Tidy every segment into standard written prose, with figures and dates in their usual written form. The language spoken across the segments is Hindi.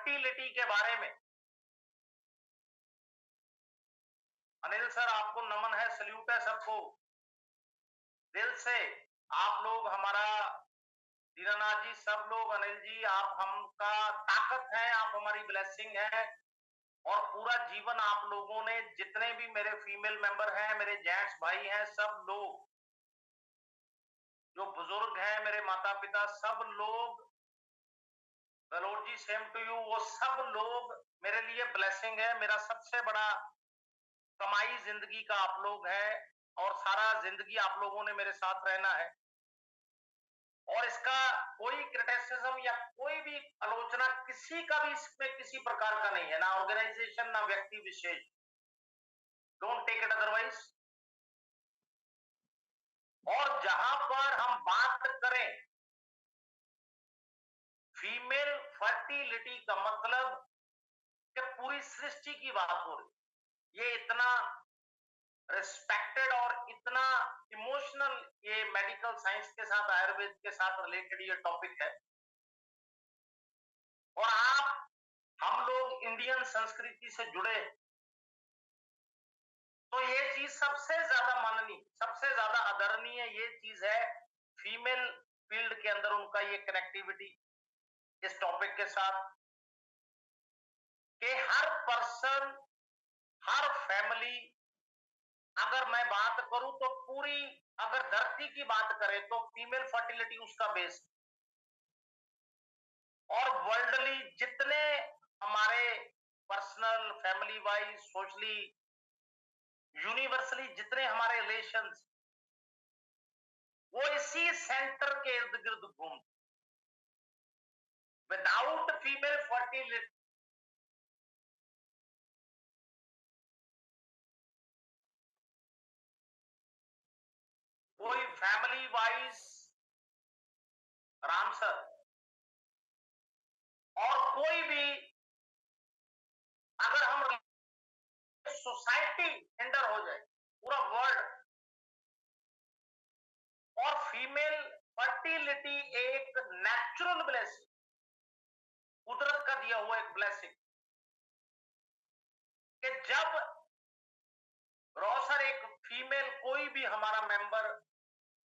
फर्टिलिटी के बारे में। अनिल सर, आपको नमन है, सल्यूट है सबको दिल से। आप लोग हमारा, दीनानाथ जी, सब लोग, अनिल जी, आप हमका ताकत हैं, आप हमारी ब्लेसिंग है। और पूरा जीवन आप लोगों ने, जितने भी मेरे फीमेल मेंबर हैं, मेरे जेंट्स भाई हैं, सब लोग जो बुजुर्ग हैं, मेरे माता पिता, सब लोग, गलोट जी सेम टू यू, वो सब लोग मेरे लिए ब्लेसिंग है। मेरा सबसे बड़ा कमाई जिंदगी का आप लोग है, और सारा जिंदगी आप लोगों ने मेरे साथ रहना है। और इसका कोई क्रिटिसिज्म या कोई भी आलोचना किसी का भी इसमें किसी प्रकार का नहीं है, ना ऑर्गेनाइजेशन ना व्यक्ति विशेष। Don't take it otherwise. और जहां पर हम बात करें फीमेल फर्टिलिटी का मतलब कि पूरी सृष्टि की बात हो रही, ये इतना रिस्पेक्टेड और इतना इमोशनल, ये मेडिकल साइंस के साथ, आयुर्वेद के साथ रिलेटेड ये टॉपिक है। और हम लोग इंडियन संस्कृति से जुड़े, तो ये चीज सबसे ज्यादा माननीय, सबसे ज्यादा आदरणीय ये चीज है फीमेल फील्ड के अंदर उनका ये कनेक्टिविटी इस टॉपिक के साथ, कि हर पर्सन, हर फैमिली, अगर मैं बात करूं तो पूरी, अगर धरती की बात करें तो फीमेल फर्टिलिटी उसका बेस। और वर्ल्डली जितने हमारे personal, family wise, socially, universally जितने हमारे रिलेशंस, वो इसी सेंटर के इर्द गिर्द घूमते। विदाउट फीमेल फर्टिलिटी, कोई फैमिली वाइज, राम सर, और कोई भी, अगर हम सोसाइटी हिंडर हो जाए, पूरा वर्ल्ड। और फीमेल फर्टिलिटी एक नेचुरल ब्लेसिंग, कुदरत का दिया हुआ एक ब्लेसिंग, कि जब रोसर एक फीमेल, कोई भी हमारा मेंबर,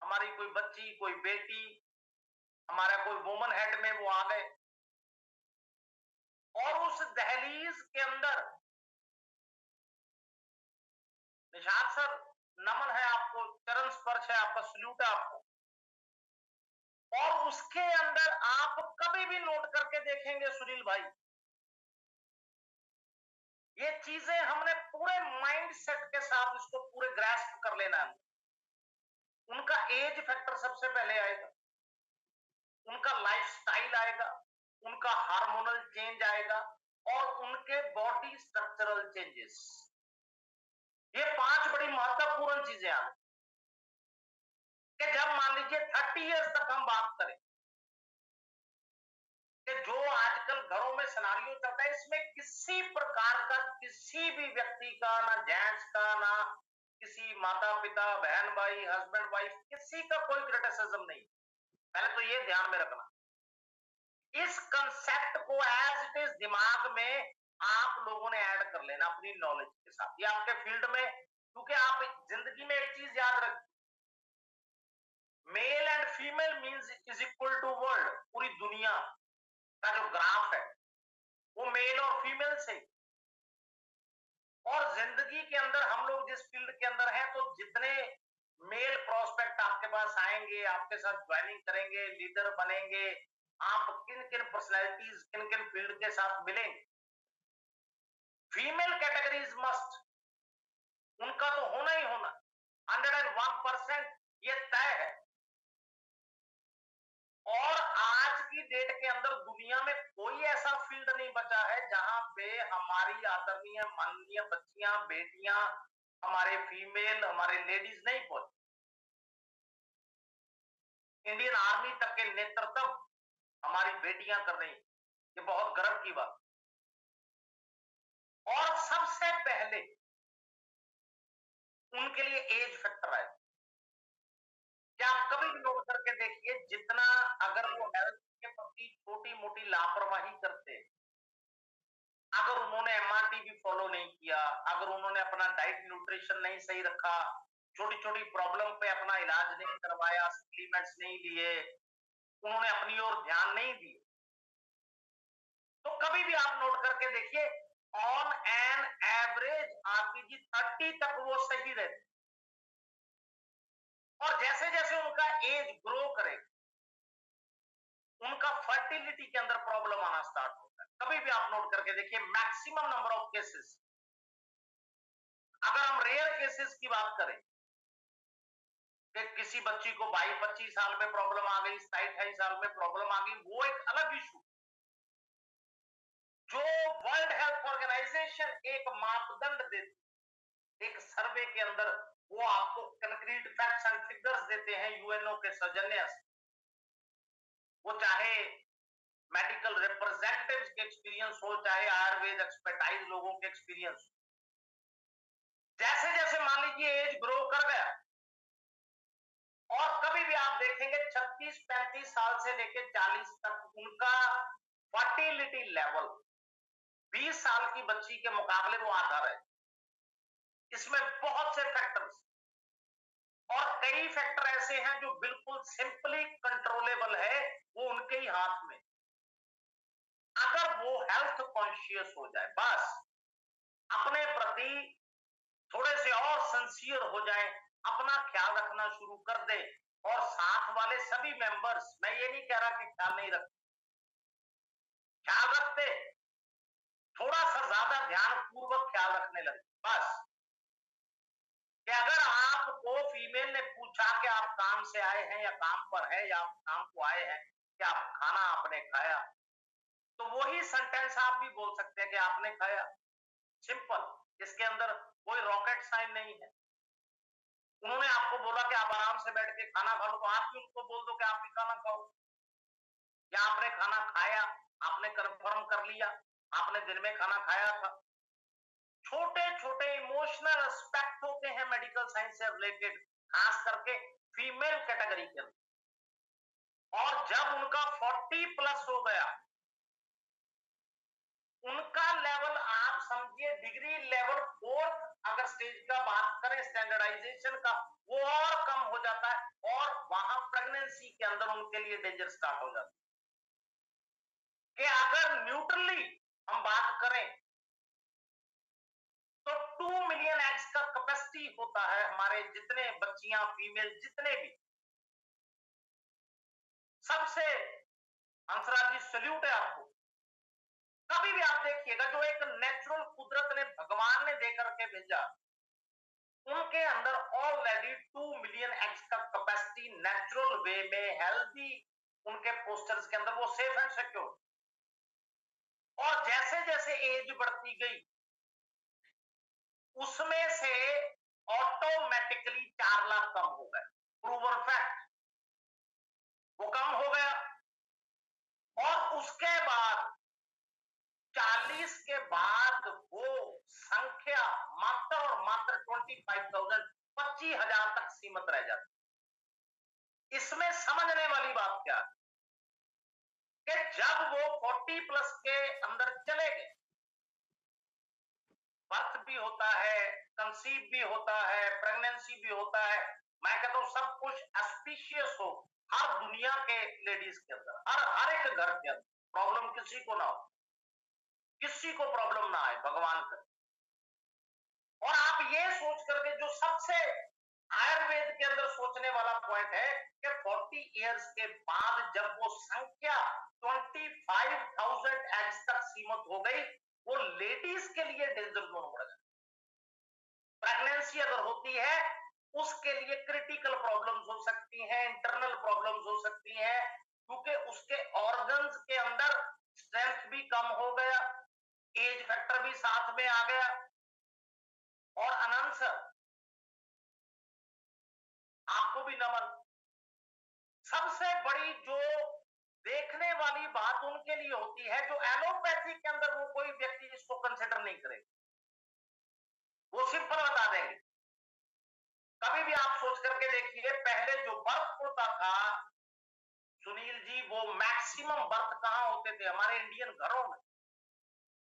हमारी कोई बच्ची, कोई बेटी, हमारा कोई वुमन हेड में वो आ गए, और उस दहलीज के अंदर, निषाद सर नमन है आपको, चरण स्पर्श है आपका, सल्यूट है आपको। और उसके अंदर आप कभी भी नोट करके देखेंगे सुनील भाई, ये चीजें हमने पूरे माइंड सेट के साथ इसको पूरे ग्रास्प कर लेना है। उनका एज फैक्टर सबसे पहले आएगा, उनका लाइफस्टाइल आएगा, उनका हार्मोनल चेंज आएगा, और उनके बॉडी स्ट्रक्चरल चेंजेस। ये 5 बड़ी महत्वपूर्ण चीजें आ गई, कि जब मान लीजिए 30 इयर्स तक हम बात करें, कि जो आजकल घरों में सिनारियो चलता है, इसमें किसी प्रकार का, किसी भी व्यक्ति का, ना जेंट्स का, ना किसी माता पिता, बहन भाई, हस्बैंड वाइफ, किसी का कोई क्रिटिसिज्म नहीं। पहले तो ये ध्यान में रखना, इस कंसेप्ट को एज इट इज दिमाग में आप लोगों ने ऐड कर लेना अपनी नॉलेज के साथ, ये आपके फील्ड में। क्योंकि आप जिंदगी में एक चीज याद रख, male and female means is equal to world. पूरी दुनिया का जो ग्राफ है वो मेल और फीमेल से। और जिंदगी के अंदर हम लोग जिस फील्ड के अंदर हैं, तो जितने मेल प्रोस्पेक्ट आपके पास आएंगे, आपके साथ ज्वाइनिंग करेंगे, लीडर बनेंगे, आप किन किन पर्सनैलिटीज, किन किन फील्ड के साथ मिलेंगे, फीमेल कैटेगरीज मस्ट, उनका तो होना ही होना, 101% ये तय है। और आज की डेट के अंदर दुनिया में कोई ऐसा फील्ड नहीं बचा है जहां पे हमारी आदरणीय माननीय बच्चियां, बेटियां, हमारे फीमेल, हमारे लेडीज नहीं पहुंची। इंडियन आर्मी तक के नेतृत्व हमारी बेटियां कर रही, ये बहुत गर्व की बात। और सबसे पहले उनके लिए एज फैक्टर है। क्या आप कभी भी नोट करके देखिए, जितना अगर वो हेल्थ के प्रति छोटी मोटी लापरवाही करते, अगर उन्होंने एमआरटी भी फॉलो नहीं किया, अगर उन्होंने अपना डाइट न्यूट्रिशन नहीं सही रखा, छोटी छोटी प्रॉब्लम पे अपना इलाज नहीं करवाया, सप्लीमेंट्स नहीं लिए, उन्होंने अपनी ओर ध्यान नहीं दिया, तो कभी भी आप नोट करके देखिए, ऑन एन एवरेज आरपीजी 30 तक वो सही रहते, और जैसे जैसे उनका एज ग्रो करे, उनका फर्टिलिटी के अंदर प्रॉब्लम आना स्टार्ट होता है। कभी भी आप नोट करके देखिए, मैक्सिमम नंबर ऑफ केसेस, अगर हम रेयर केसेस की बात करें कि किसी बच्ची को 22-25 साल में प्रॉब्लम आ गई, 27-28 साल में प्रॉब्लम आ गई, वो एक अलग इशू। जो वर्ल्ड हेल्थ ऑर्गेनाइजेशन एक मापदंड देती, एक सर्वे के अंदर वो आपको कंक्रीट फैक्ट्स एंड फिगर्स देते हैं यूएनओ के सौजन्य से, वो चाहे मेडिकल रिप्रेजेंटेटिव्स के एक्सपीरियंस हो, चाहे आयुर्वेद एक्सपर्टाइज लोगों के एक्सपीरियंस हो, जैसे जैसे मान लीजिए एज ग्रो कर गया, और कभी भी आप देखेंगे 36-35 साल से लेकर 40 तक उनका फर्टिलिटी लेवल 20 साल की बच्ची के मुकाबले वो आधा है। इसमें बहुत से फैक्टर्स, और कई फैक्टर ऐसे हैं जो बिल्कुल सिंपली कंट्रोलेबल है, वो उनके ही हाथ में, अगर वो हेल्थ कॉन्शियस हो जाए, बस अपने प्रति थोड़े से और सिंसियर हो जाए, अपना ख्याल रखना शुरू कर दे, और साथ वाले सभी मेंबर्स, मैं ये नहीं कह रहा कि ख्याल नहीं रखते, ख्याल रखते, थोड़ा सा ज्यादा ध्यान पूर्वक ख्याल रखने लगे, बस कि अगर आपको फीमेल ने पूछा कि आप काम से आए हैं या काम पर है या आप काम को आए हैं, कि आप खाना आपने खाया, तो वही सेंटेंस आप भी बोल सकते हैं कि आपने खाया, सिंपल, इसके अंदर कोई रॉकेट साइन नहीं है। उन्होंने आपको बोला कि आप आराम से बैठ के खाना खा लो, तो आप भी उनको बोल दो कि आप भी खाना खाओ, या आपने खाना खाया, आपने कंफर्म कर लिया आपने दिन में खाना खाया था। छोटे छोटे इमोशनल एस्पेक्ट होते हैं मेडिकल साइंस से रिलेटेड, खास करके फीमेल कैटेगरी के अंदर, और जब उनका 40 प्लस हो गया, उनका लेवल आप समझिए डिग्री लेवल 4 अगर स्टेज का बात करें स्टैंडर्डाइजेशन का, वो और कम हो जाता है, और वहां प्रेगनेंसी के अंदर उनके लिए डेंजर स्टार्ट हो जाता है। कि अगर न्यूट्रली हम बात करें, तो 2 मिलियन एग्स का कैपेसिटी होता है हमारे जितने बच्चियां फीमेल जितने भी। सबसे हंसराज जी सल्यूट है आपको। कभी भी आप देखिएगा, जो एक नेचुरल कुदरत ने भगवान ने देकर के भेजा, उनके अंदर ऑलरेडी 2 मिलियन एग्स का कैपेसिटी नेचुरल वे में हेल्दी, उनके पोस्टर्स के अंदर वो सेफ एंड सिक्योर। और जैसे जैसे एज बढ़ती गई, उसमें से ऑटोमेटिकली 4 लाख कम हो गए, प्रूवन फैक्ट, वो कम हो गया। और उसके बाद 40 के बाद वो संख्या मात्र और मात्र 25,000, 25,000 तक सीमित रह जाती। इसमें समझने वाली बात क्या है कि जब वो 40 प्लस के अंदर चले गए, बर्थ भी होता है, कंसीव भी होता है, प्रेगनेंसी भी होता है, मैं कहता हूं सब कुछ एस्पिशियस हो हर दुनिया के लेडीज के अंदर, हर एक घर के अंदर, प्रॉब्लम किसी को ना हो, किसी को प्रॉब्लम ना आए, भगवान करे। और आप ये सोच करके, जो सबसे आयुर्वेद के अंदर सोचने वाला पॉइंट है कि 40 इयर्स के बाद जब वो संख्या 25,000 एग्स तक सीमित हो गई, वो लेडीज के लिए डेंजर जोन बढ़ गया। प्रेगनेंसी अगर होती है, उसके लिए क्रिटिकल प्रॉब्लम्स हो सकती हैं, इंटरनल प्रॉब्लम्स हो सकती हैं, क्योंकि उसके ऑर्गन्स के अंदर स्ट्रेंथ भी कम हो गया, एज फैक्टर भी साथ में आ गया। और अनंत सर, आपको भी नमन। सबसे बड़ी जो देखने वाली बात उनके लिए होती है, जो एलोपैथी के अंदर वो कोई व्यक्ति इसको कंसिडर नहीं करेगा, वो सिंपल बता देंगे। कभी भी आप सोच करके देखिए, पहले जो बर्थ होता था सुनील जी, वो मैक्सिमम बर्थ कहां होते थे? हमारे इंडियन घरों में।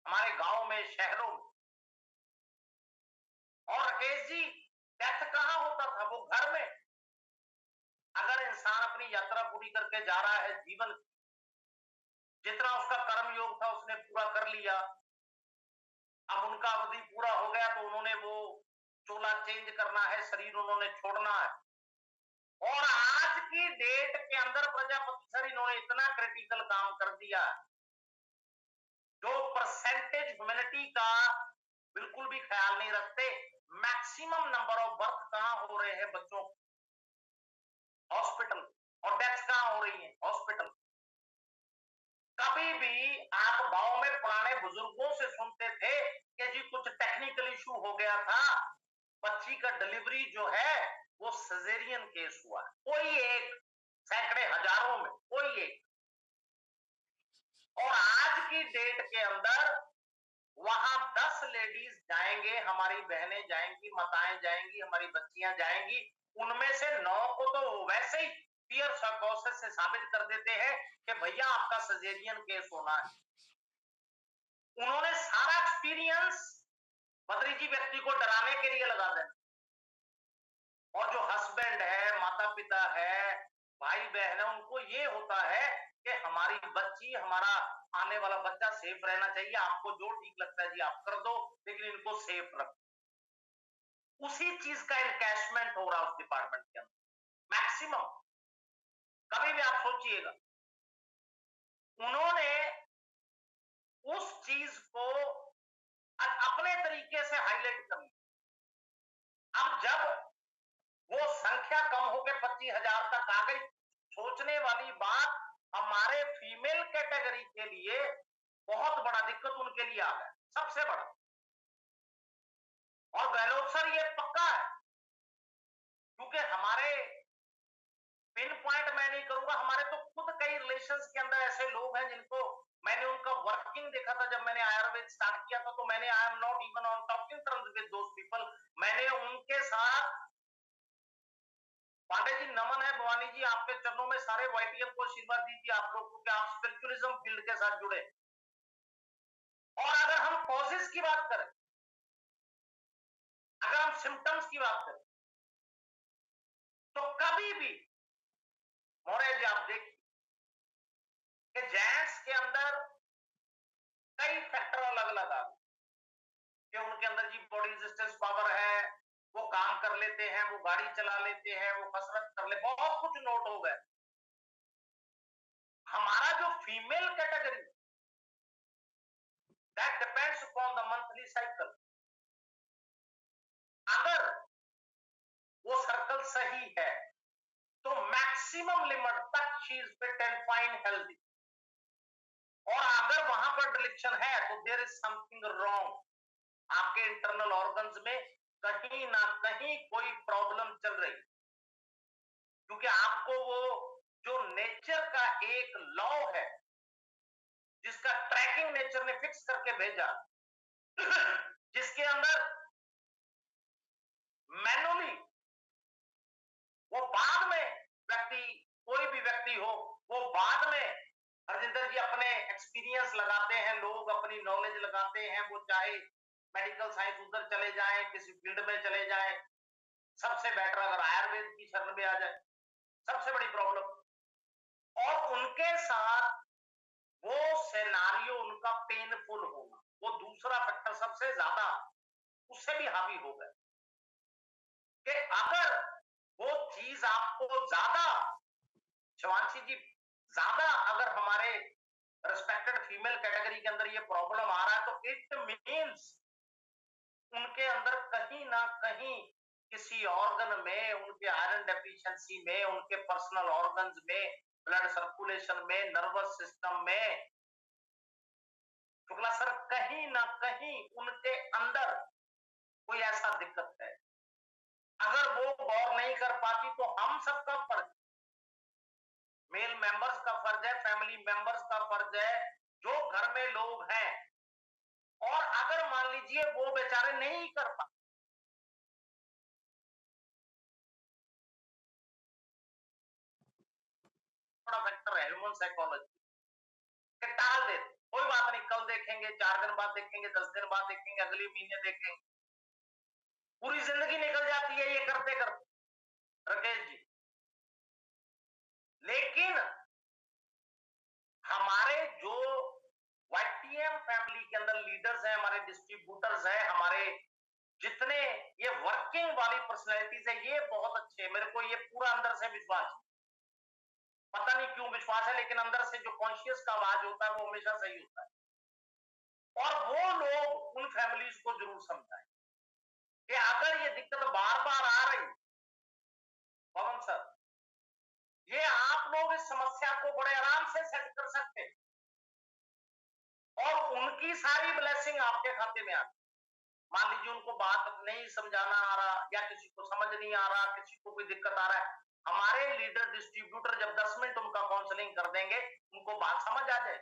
हमारे गांव में, शहरों में। और राकेश जी, डेथ कहां होता था? वो घर में। अगर इंसान अपनी यात्रा पूरी करके जा रहा है, जीवन जितना उसका कर्म योग था उसने पूरा कर लिया, अब उनका अवधि पूरा हो गया, तो उन्होंने वो चोला चेंज करना है, शरीर उन्होंने छोड़ना है। और आज की डेट के अंदर प्रजापति सर इन्होंने इतना क्रिटिकल काम कर दिया, जो परसेंटेज ह्यूमैनिटी का बिल्कुल भी ख्याल नहीं रखते। मैक्सिमम नंबर ऑफ बर्थ कहां हो रहे हैं बच्चों? हॉस्पिटल। और डेथ कहां हो रही है? हॉस्पिटल। कभी भी आप गांव में पुराने बुजुर्गों से सुनते थे कि जी कुछ टेक्निकल इशू हो गया था, बच्ची का डिलीवरी जो है वो सिजेरियन केस हुआ, कोई एक, सैकड़े हजारों में कोई एक। और आज की डेट के अंदर वहां 10 लेडीज जाएंगे, हमारी बहनें जाएंगी, माताएं जाएंगी, हमारी बच्चियां जाएंगी, उनमें से 9 को तो वैसे ही पियर साइकोसिस से साबित कर देते हैं कि भैया आपका सिजेरियन केस होना है। उन्होंने सारा एक्सपीरियंस बद्री जी व्यक्ति को डराने के लिए लगा देना। और जो हस्बैंड है, माता पिता है, भाई बहन है, उनको ये होता है कि हमारी बच्ची, हमारा आने वाला बच्चा सेफ रहना चाहिए, आपको जो ठीक लगता है जी आप कर दो, लेकिन इनको सेफ रखो। उसी चीज का इनकैशमेंट हो रहा है उस डिपार्टमेंट के अंदर मैक्सिमम। कभी भी आप सोचिएगा, उन्होंने उस चीज को अपने तरीके से हाईलाइट कर लिया। अब जब वो संख्या कम होकर 25,000 तक आ गई, सोचने वाली बात, हमारे फीमेल कैटेगरी के लिए बहुत बड़ा दिक्कत उनके लिए आ गया, सबसे बड़ा। और गहलोत सर ये पक्का है, क्योंकि हमारे पिन पॉइंट मैं नहीं करूंगा, हमारे तो खुद कई रिलेशंस के अंदर ऐसे लोग हैं जिनको मैंने उनका वर्किंग देखा था। जब मैंने आयुर्वेद स्टार्ट किया था तो मैंने, I am not even on talking terms with those people, मैंने उनके साथ, पांडे जी नमन है, भवानी जी आपके चरणों में, सारे वाईटीएम को आशीर्वाद दीजिए आप लोग को कि आप स्पिरिचुअलिज्म फील्ड के साथ जुड़े। और अगर हम कॉजेस की बात करें, अगर हम सिम्टम्स की बात करें, तो कभी भी मोरे जी आप देखिए कि जेंट्स के अंदर कई फैक्टर अलग अलग आ गए, कि उनके अंदर जी बॉडी रेजिस्टेंस पावर है, वो काम कर लेते हैं, वो गाड़ी चला लेते हैं, वो कसरत कर ले, बहुत कुछ नोट हो गए। हमारा जो female category, that depends upon the monthly cycle. अगर वो सर्कल सही है तो मैक्सिमम लिमिट तक she is fit and fine healthy. और अगर वहां पर डिलेक्शन है तो देयर इज समथिंग रॉन्ग, आपके इंटरनल ऑर्गन्स में कहीं ना कहीं कोई प्रॉब्लम चल रही। क्योंकि आपको वो जो नेचर का एक लॉ है, जिसका ट्रैकिंग नेचर ने फिक्स करके भेजा, जिसके अंदर मैनुअली वो बाद में व्यक्ति, कोई भी व्यक्ति हो, वो बाद में हरजिंदर जी अपने एक्सपीरियंस लगाते हैं, लोग अपनी नॉलेज लगाते हैं, वो चाहे मेडिकल साइंस उधर चले जाएं, किसी फील्ड में चले जाएं, सबसे बेटर अगर आयुर्वेद की शरण में आ जाए, सबसे बड़ी प्रॉब्लम। और उनके साथ वो सिनेरियो उनका पेनफुल होगा, वो दूसरा फैक्टर सबसे ज्यादा उससे भी हावी हो गए, कि अगर वो चीज आपको ज्यादा, शिवांशी जी, ज्यादा अगर हमारे रिस्पेक्टेड फीमेल कैटेगरी के अंदर ये प्रॉब्लम आ रहा है, तो इट मीन्स उनके अंदर कहीं ना कहीं किसी ऑर्गन में, उनके आयरन डेफिशिएंसी में, उनके पर्सनल ऑर्गन्स में, ब्लड सर्कुलेशन में, नर्वस सिस्टम में, शुक्ला सर कहीं ना कहीं उनके अंदर कोई ऐसा दिक्कत है। अगर वो गौर नहीं कर पाती तो हम सबका फर्ज, मेल मेंबर्स का फर्ज है, फैमिली मेंबर्स का फर्ज है, जो घर में लोग हैं। और अगर मान लीजिए वो बेचारे नहीं कर पाते, बड़ा फैक्टर है ह्यूमन साइकोलॉजी, टाल देते, कोई बात नहीं कल देखेंगे। देखेंगे, 4 दिन बाद देखेंगे, 10 दिन बाद देखेंगे, अगले महीने देखेंगे, पूरी जिंदगी निकल जाती है ये करते करते राकेश जी। लेकिन हमारे जो वाईटीएम फैमिली के अंदर लीडर्स हैं, हमारे डिस्ट्रीब्यूटर्स हैं, हमारे जितने ये वर्किंग वाली पर्सनैलिटीज है, ये बहुत अच्छे हैं। मेरे को ये पूरा अंदर से विश्वास है। पता नहीं क्यों विश्वास है, लेकिन अंदर से जो कॉन्शियस का आवाज होता है वो हमेशा सही होता है। और वो लोग उन फैमिलीज को जरूर समझाएं कि अगर ये दिक्कत बार बार आ रही, पवन सर, ये आप लोग इस समस्या को बड़े आराम से सेट कर सकते हैं और उनकी सारी ब्लेसिंग आपके खाते में आ। मान लीजिए उनको बात नहीं समझाना आ रहा या किसी को समझ नहीं आ रहा, किसी को कोई दिक्कत आ रहा है, हमारे लीडर डिस्ट्रीब्यूटर जब 10 मिनट उनका काउंसलिंग कर देंगे, उनको बात समझ आ जाए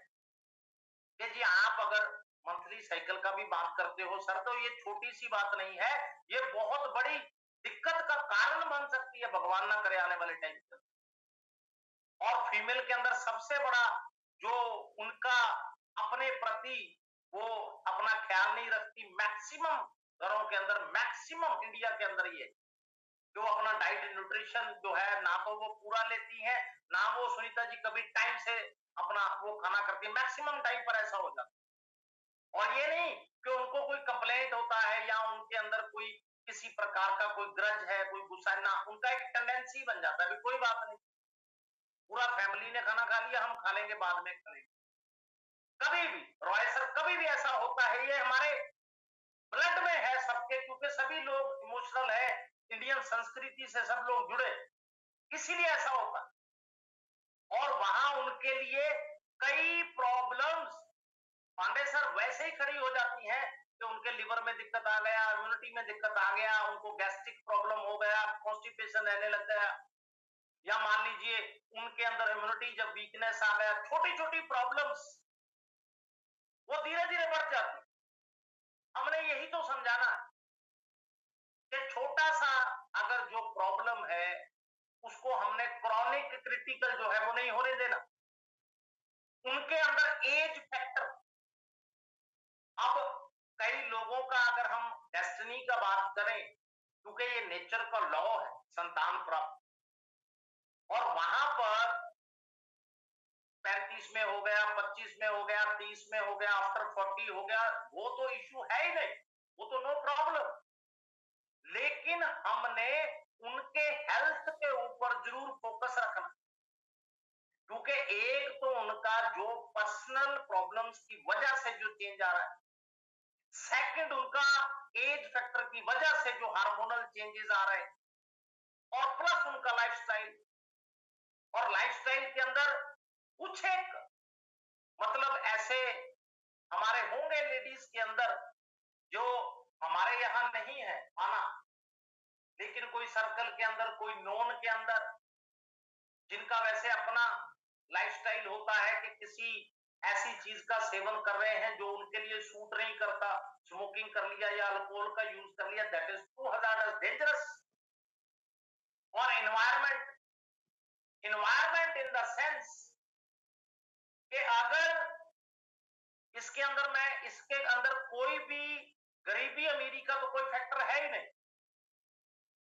कि जी आप अगर मंथली साइकिल का भी बात करते हो सर, तो ये छोटी सी बात नहीं है, ये बहुत बड़ी दिक्कत का कारण बन सकती है, भगवान ना करे आने वाले टाइम पर। और फीमेल के अंदर सबसे बड़ा जो उनका अपने प्रति वो अपना ख्याल नहीं रखती, मैक्सिमम घरों के अंदर, मैक्सिमम इंडिया के अंदर ये जो अपना डाइट न्यूट्रिशन जो है ना तो वो पूरा लेती है, ना वो सुनीता जी कभी टाइम से अपना वो खाना करती है, मैक्सिमम टाइम पर ऐसा हो जाता है। और ये नहीं कि उनको कोई कंप्लेंट होता है या उनके अंदर कोई किसी प्रकार का कोई ग्रज है, कोई गुस्सा है, ना, उनका एक टेंडेंसी बन जाता है, कोई बात नहीं, पूरा फैमिली ने खाना खा लिया, हम खा लेंगे, बाद में खा लेंगे। कभी भी रॉय सर, कभी भी ऐसा होता है, ये हमारे ब्लड में है सबके, क्योंकि सभी लोग इमोशनल है, इंडियन संस्कृति से सब लोग जुड़े, इसीलिए ऐसा होता है। और वहां उनके लिए कई प्रॉब्लम्स पांडे सर वैसे ही खड़ी हो जाती हैं कि उनके लिवर में दिक्कत आ गया, इम्यूनिटी में दिक्कत आ गया, उनको गैस्ट्रिक प्रॉब्लम हो गया, कॉन्स्टिपेशन रहने लग गया, या मान लीजिए उनके अंदर इम्यूनिटी जब वीकनेस आ गया, छोटी छोटी प्रॉब्लम्स वो धीरे धीरे बढ़ जाती। हमने यही तो समझाना कि छोटा सा अगर जो प्रॉब्लम है उसको हमने क्रॉनिक क्रिटिकल जो है वो नहीं होने देना। उनके अंदर एज फैक्टर, अब कई लोगों का अगर हम डेस्टिनी का बात करें, क्योंकि ये नेचर का लॉ है संतान प्राप्त, और वहां पर 35 में हो गया, 25 में हो गया, 30 में हो गया, आफ्टर 40 हो गया, वो तो इश्यू है ही नहीं, वो तो नो प्रॉब्लम। लेकिन हमने उनके हेल्थ के ऊपर जरूर फोकस रखना, क्योंकि एक तो उनका जो पर्सनल प्रॉब्लम्स की वजह से जो चेंज आ रहा है, सेकंड उनका एज फैक्टर की वजह से जो हार्मोनल चेंजेस आ रहे हैं, और प्लस उनका लाइफस्टाइल। और लाइफस्टाइल के अंदर कुछ एक मतलब ऐसे हमारे होंगे लेडीज के अंदर जो हमारे यहां नहीं है माना, लेकिन कोई सर्कल के अंदर, कोई नोन के अंदर, जिनका वैसे अपना लाइफस्टाइल होता है कि किसी ऐसी चीज का सेवन कर रहे हैं जो उनके लिए सूट नहीं करता, स्मोकिंग कर लिया या अल्कोहल का यूज कर लिया, that is to hazardous, dangerous. और environment, environment in the sense कि अगर इसके अंदर मैं इसके अंदर कोई भी गरीबी अमीरी का तो कोई फैक्टर है ही नहीं,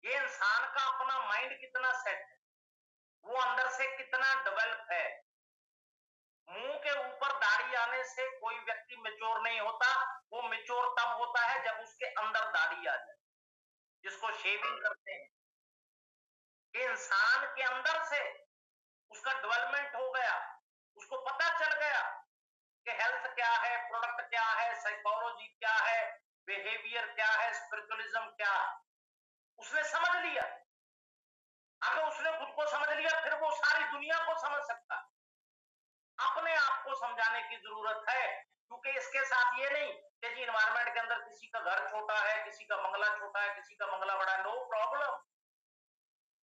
ये इंसान का अपना माइंड कितना सेट है, वो अंदर से कितना डेवलप है। मुंह के ऊपर दाढ़ी आने से कोई व्यक्ति मैच्योर नहीं होता, वो मैच्योर तब होता है जब उसके अंदर दाढ़ी आ जाए, जिसको शेविंग करते हैं। कि इंसान के अंदर से उसका डेवलपमेंट हो गया, उसको पता चल गया कि हेल्थ क्या है, प्रोडक्ट क्या है, साइकोलॉजी क्या है, बिहेवियर क्या है, स्पिरिचुअलिज्म क्या है, उसने समझ लिया। अगर उसने खुद को समझ लिया, फिर वो सारी दुनिया को समझ सकता है। अपने आप को समझाने की जरूरत है, क्योंकि इसके साथ ये नहीं कि जी इन्वायरमेंट के अंदर किसी का घर छोटा है, किसी का बंगला छोटा है, किसी का बंगला बड़ा है, नो प्रॉब्लम।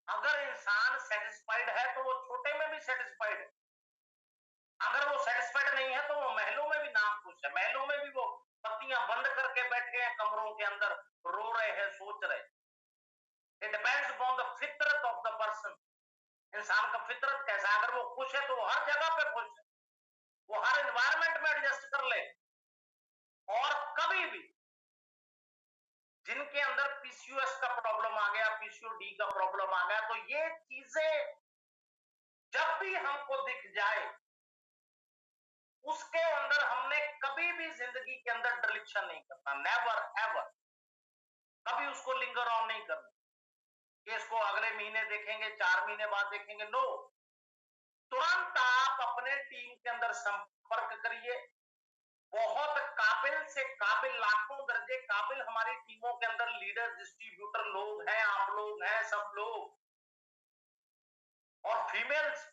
अगर इंसान सेटिस्फाइड है तो वो छोटे में भी सेटिस्फाइड है, अगर वो सेटिस्फाइड नहीं है तो वो महलों में भी नाखुश है, महलों में भी वो पत्तियां बंद करके बैठे हैं कमरों के अंदर, रो रहे हैं, सोच रहे। इट डिपेंड्स अपॉन द फितरत ऑफ द पर्सन। इंसान का फितरत कैसा है, अगर वो खुश है तो वो हर जगह पे खुश है, वो हर एनवायरमेंट में एडजस्ट कर ले। उनके अंदर पीसीओएस का प्रॉब्लम आ गया, पीसीओडी का प्रॉब्लम आ गया। तो ये चीजें जब भी हमको दिख जाए, उसके अंदर हमने कभी भी जिंदगी के अंदर डिरेक्शन नहीं करना, नेवर एवर, कभी उसको लिंगर ऑन नहीं करना कि इसको अगले महीने देखेंगे, 4 महीने बाद देखेंगे। नो, तुरंत आप अपने टीम के अंदर संपर्क करिए। बहुत काबिल से काबिल, लाखों दर्जे काबिल हमारी टीमों के अंदर लीडर, डिस्ट्रीब्यूटर लोग हैं, आप लोग हैं, सब लोग। और फीमेल्स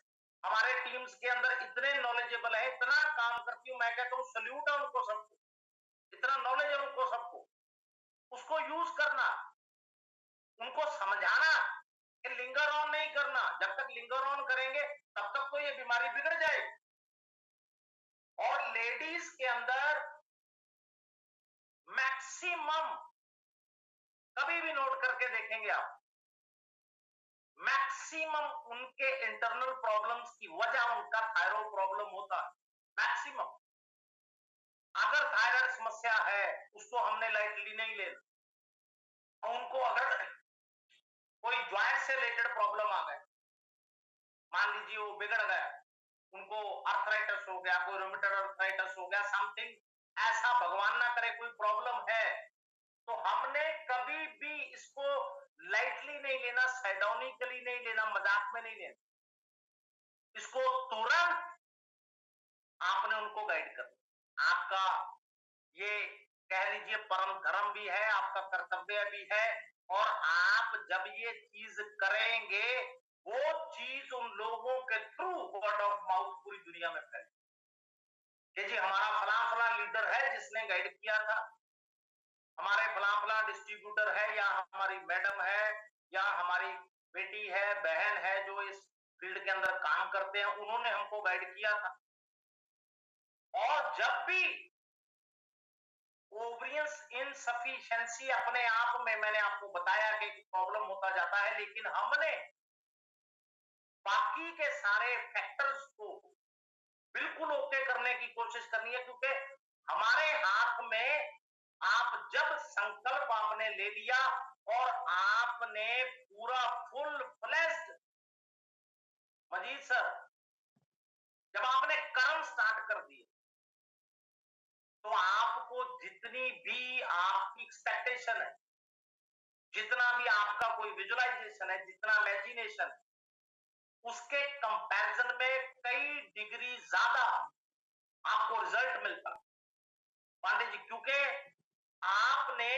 हमारे टीम्स के अंदर इतने नॉलेजेबल है, इतना काम करती हूं, मैं कहता हूं सल्यूट है उनको सबको, इतना नॉलेज है उनको सबको। उसको यूज करना, उनको समझाना कि लिंगर ऑन नहीं करना। जब तक लिंगर ऑन करेंगे तब तक तो ये बीमारी बिगड़ जाएगी। और लेडीज के अंदर मैक्सिमम, कभी भी नोट करके देखेंगे आप, मैक्सिमम उनके इंटरनल प्रॉब्लम्स की वजह उनका थायराइड प्रॉब्लम होता है। मैक्सिमम, अगर थायराइड समस्या है उसको हमने लाइटली नहीं लेना। उनको अगर कोई ज्वाइंट से रिलेटेड प्रॉब्लम आ गए, मान लीजिए वो बिगड़ गया, उनको अर्थराइटिस हो गया, कोई रूमेटॉइड अर्थराइटिस हो गया, समथिंग ऐसा भगवान ना करे कोई प्रॉब्लम है, तो हमने कभी भी इसको लाइटली नहीं लेना, साइडोनिकली नहीं लेना, मजाक में नहीं लेना। इसको तुरंत आपने उनको गाइड करना। आपका ये कह लीजिए परम धर्म भी है, आपका कर्तव्य भी है। और आप जब ये चीज करेंगे, वो चीज उन लोगों के थ्रू वर्ड ऑफ माउथ पूरी दुनिया में फैले कि जी हमारा फला फला लीडर है जिसने गाइड किया था, हमारे फला फला डिस्ट्रीब्यूटर है, या हमारी मैडम है, या हमारी बेटी है, बहन है जो इस फील्ड के अंदर काम करते हैं, उन्होंने हमको गाइड किया था। और जब भी ओवरियंस इनसफिशिएंसी अपने आप में, मैंने आपको बताया कि प्रॉब्लम होता जाता है, लेकिन हमने बाकी के सारे फैक्टर्स को बिल्कुल ओके करने की कोशिश करनी है, क्योंकि हमारे हाथ में, आप जब संकल्प आपने ले लिया और आपने पूरा फुल फ्लेज्ड, मजीद सर, जब आपने कर्म स्टार्ट कर दिए, तो आपको जितनी भी आपकी एक्सपेक्टेशन है, जितना भी आपका कोई विजुअलाइजेशन है, जितना इमेजिनेशन है, उसके कंपैरिजन में कई डिग्री ज्यादा आपको रिजल्ट मिलता पांडे जी, क्योंकि आपने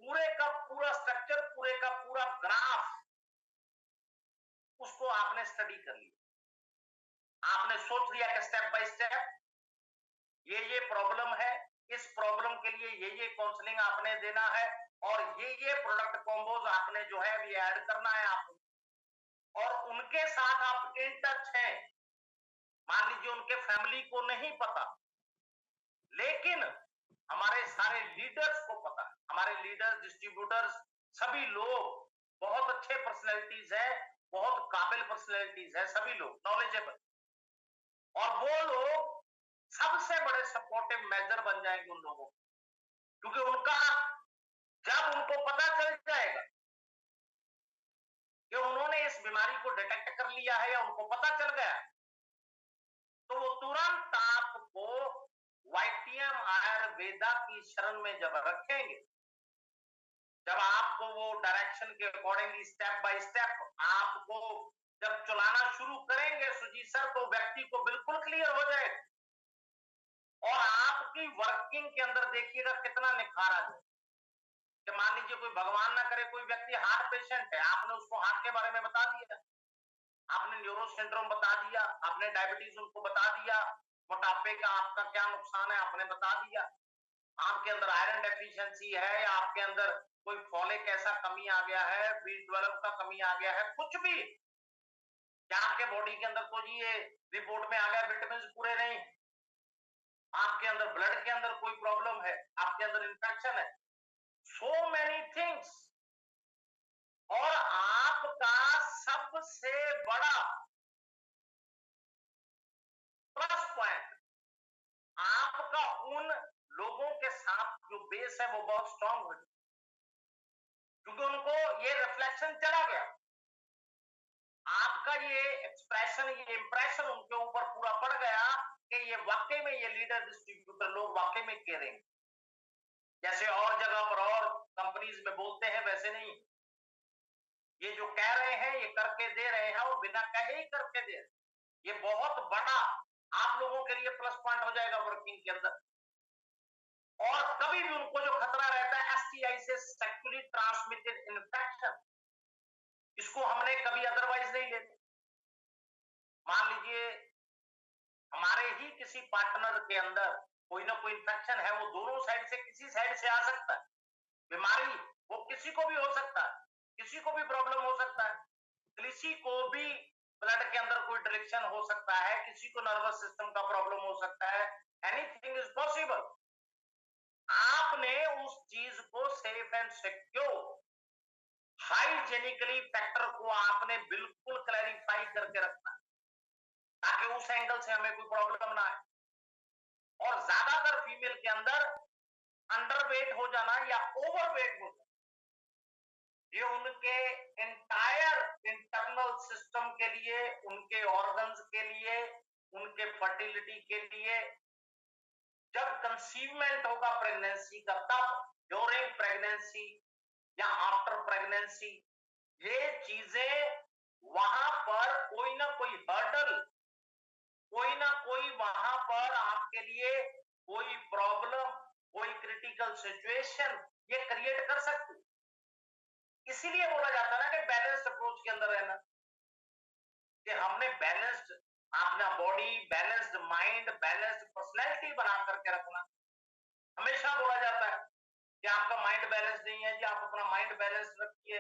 पूरे का पूरा स्ट्रक्चर, पूरे का पूरा ग्राफ, उसको आपने स्टडी कर लिया। आपने सोच लिया कि स्टेप बाय स्टेप ये प्रॉब्लम है, इस प्रॉब्लम के लिए ये काउंसलिंग आपने देना है, और ये प्रोडक्ट कॉम्बोज आपने जो है ये ऐड करना है आपको। और उनके साथ आप इन टच हैं। मान लीजिए उनके फैमिली को नहीं पता, लेकिन हमारे सारे लीडर्स को पता है। हमारे लीडर्स, डिस्ट्रीब्यूटर्स, सभी लोग बहुत अच्छे पर्सनैलिटीज हैं, बहुत काबिल पर्सनैलिटीज हैं, सभी लोग नॉलेजेबल। और वो लोग सबसे बड़े सपोर्टिव मेजर बन जाएंगे उन लोगों, क्योंकि उनका, जब उनको पता चल जाएगा कि उन्होंने इस बीमारी को डिटेक्ट कर लिया है या उनको पता चल गया, तो वो तुरंत आपको वाईटीएम आयुर्वेदा की शरण में जब रखेंगे, जब आपको वो डायरेक्शन के अकॉर्डिंगली स्टेप बाय स्टेप आपको जब चलाना शुरू करेंगे सुजीत सर, तो व्यक्ति को बिल्कुल क्लियर हो जाएगा। और आपकी वर्किंग के अंदर देखिएगा कितना निखार आ जाए। कि मान लीजिए कोई भगवान ना करे कोई व्यक्ति हार्ट पेशेंट है, आपने उसको हार्ट के बारे में बता दिया, आपने न्यूरो सिंड्रोम बता दिया, आपने डायबिटीज उनको बता दिया, मोटापे का आपका क्या नुकसान है आपने बता दिया, आपके अंदर आयरन डेफिशिएंसी है, या आपके अंदर कोई फॉलिक ऐसा कमी आ गया है, B12 का कमी आ गया है, कुछ भी, क्या आपके बॉडी के अंदर तो जी ये रिपोर्ट में आ गया विटामिन पूरे नहीं, आपके अंदर ब्लड के अंदर कोई प्रॉब्लम है, आपके अंदर इंफेक्शन है, सो मेनी थिंग्स। और आपका सबसे बड़ा प्लस पॉइंट, आपका उन लोगों के साथ जो बेस है वो बहुत स्ट्रांग हो, क्योंकि उनको ये रिफ्लेक्शन चला गया, आपका ये एक्सप्रेशन, ये इंप्रेशन उनके ऊपर पूरा पड़ गया कि ये वाकई में ये लीडर डिस्ट्रीब्यूटर लोग वाकई में केयरिंग, जैसे और जगह पर और कंपनीज में बोलते हैं वैसे नहीं, ये जो कह रहे हैं ये करके दे रहे हैं और बिना कहे ही करके दे रहे हैं। ये बहुत बड़ा आप लोगों के लिए प्लस पॉइंट हो जाएगा वर्किंग के अंदर। और कभी भी उनको जो खतरा रहता है एसटीआई से, सेक्सुअली ट्रांसमिटेड इन्फेक्शन, इसको हमने कभी अदरवाइज नहीं लेते। मान लीजिए हमारे ही किसी पार्टनर के अंदर कोई ना कोई इन्फेक्शन है, वो दोनों साइड से किसी साइड से आ सकता है, बीमारी वो किसी को भी हो सकता है, किसी को भी प्रॉब्लम हो सकता है, किसी को भी ब्लड के अंदर कोई डायरेक्शन हो सकता है, किसी को नर्वस सिस्टम का प्रॉब्लम हो सकता है, एनीथिंग इज पॉसिबल। आपने उस चीज को safe and secure hygienically factor को आपने बिल्कुल क्लैरिफाई करके रखना, ताकि उस एंगल से हमें कोई प्रॉब्लम ना आए। और ज्यादातर फीमेल के अंदर अंडरवेट हो जाना या ओवरवेट हो जाना, ये उनके इंटायर इंटरनल सिस्टम के लिए, उनके ऑर्गन्स के लिए, उनके फर्टिलिटी के लिए, जब कंसीवमेंट होगा प्रेगनेंसी का, तब ड्यूरिंग प्रेगनेंसी या आफ्टर प्रेगनेंसी, ये चीजें वहां पर कोई ना कोई हर्डल, कोई ना कोई वहां पर आपके लिए कोई प्रॉब्लम, कोई क्रिटिकल सिचुएशन ये क्रिएट कर सकती। इसीलिए बोला जाता है ना कि बैलेंस्ड अप्रोच के अंदर रहना, कि हमने बैलेंस्ड अपना body, balanced mind, balanced personality बना करके रखना। हमेशा बोला जाता है कि आपका माइंड बैलेंस नहीं है जी, आप अपना माइंड बैलेंस रखिए,